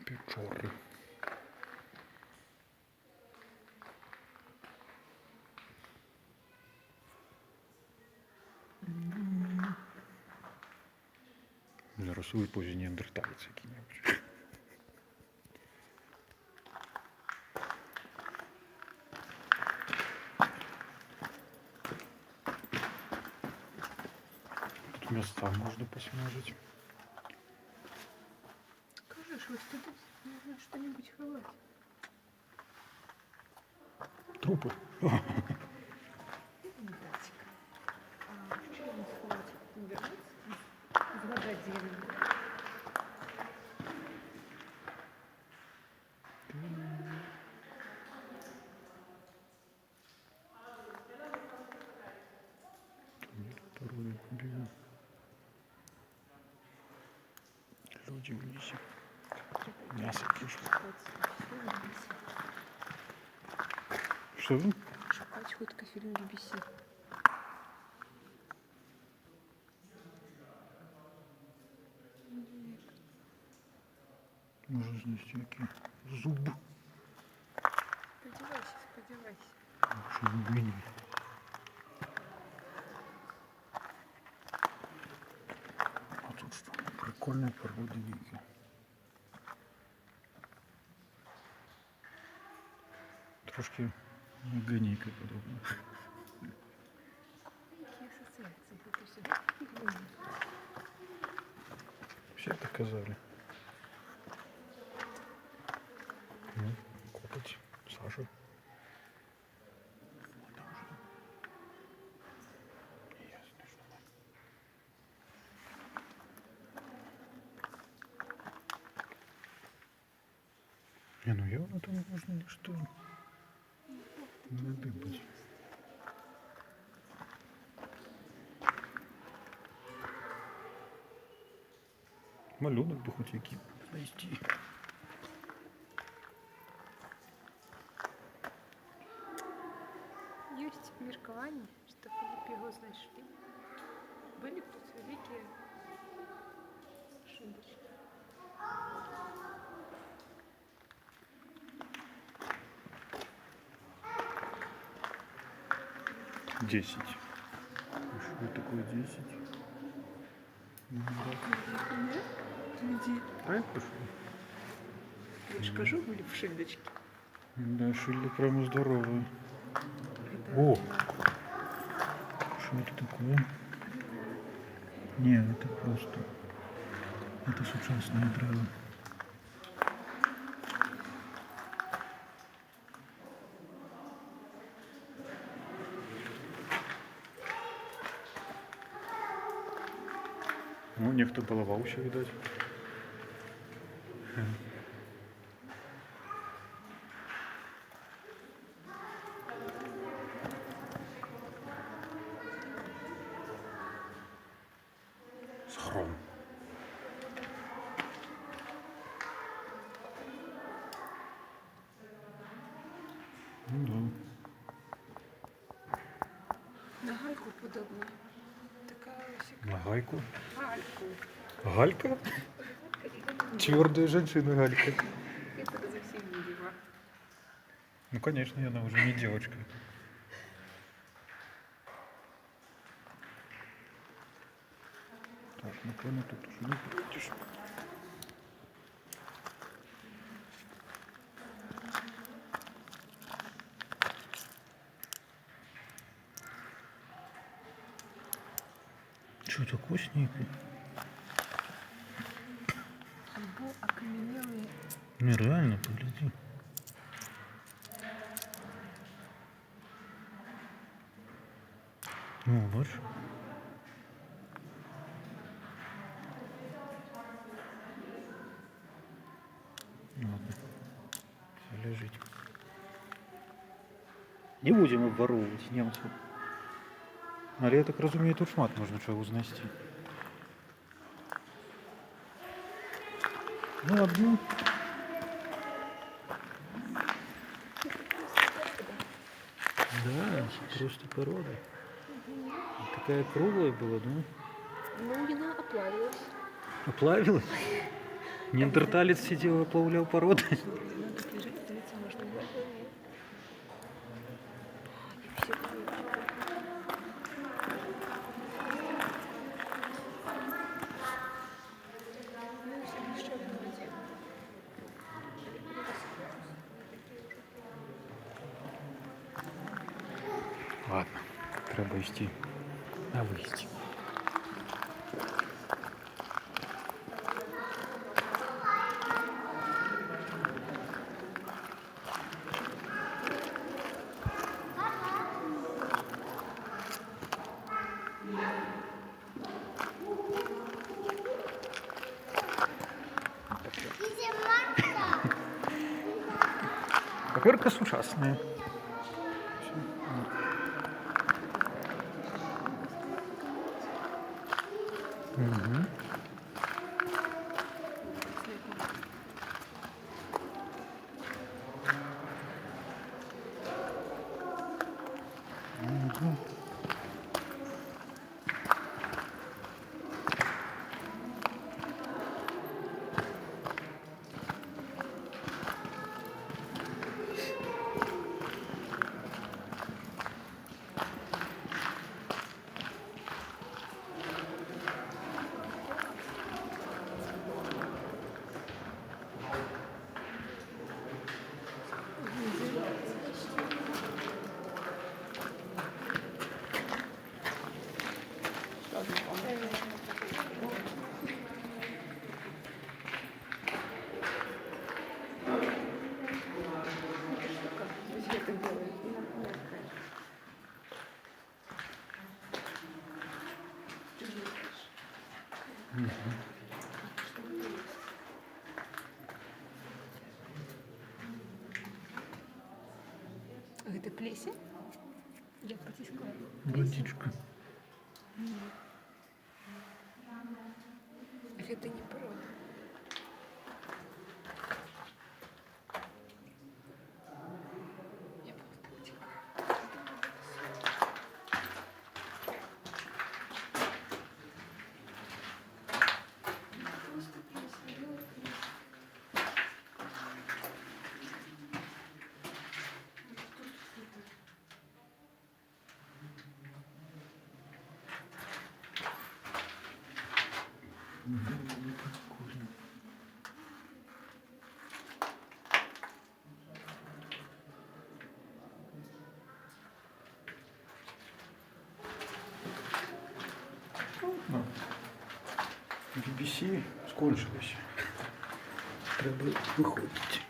Печори. Зарисують позі неандертальці які-небудь. Тут места можно посмажить. Скажешь, вот тут нужно что-нибудь хавать. Трупы. Датика. А что не хавать? Убирать? Сгадать землю. Люди в лесе. Мясо кушают. Что? Шукать хутко фільм BBC. Можно снести какие зуб. Сподівайся, сподівайся. Что зубы. А тут что? Прикольные породы дикие. Трошки гонейкой подобно. Які асоціації? Ти сюди? Все так казали. Ну, копать, Саша. Не, ну явно там можно ничто не надыбать. Малюнок бы хоть який знайти. Есть міркування, що Філіп його знайшли. Були б тут великі шибочки. Десять. Что такое 10? Люди. А я пошел. Я ж кажу, були в шильдочке. Да, шильда прямо здоровая. Это... О! Что это такое? Не, это просто. Это сучасное древо. Ну, ніхто балувався, видать. Схрон. Ну да. На гальку подобно. Така ось яка. На гайку. Гальку. Галька? Твердая женщина Галька. Это совсем не дива. Ну, конечно, она уже не девочка. Так, напевно, тут уже не пройдешь. Что такое снега? Або окаменелые. Нереально, погляди. Ну, бачиш? Ладно. Все лежить. Не будем обворовывать немцев. Але я так розумію, тут шмат можна чого знайти. Ну, одну. Да, просто порода. Такая круглая была, да? Ну, она оплавилась. Оплавилась? Неандерталец сидел, оплавлял породы. Ну, тут лежит, дивіться, можна було. І всі були. Ну, все, ще один один. Ладно, треба йти на виїзді. Кафирка сучасная. Угу. Угу. Это делает. И мягкая. Это плесень? Я потискала. Водичка. Это не порода. Я просто потекла. Просто плесень. Ну, BBC скончилось. Треба виходити.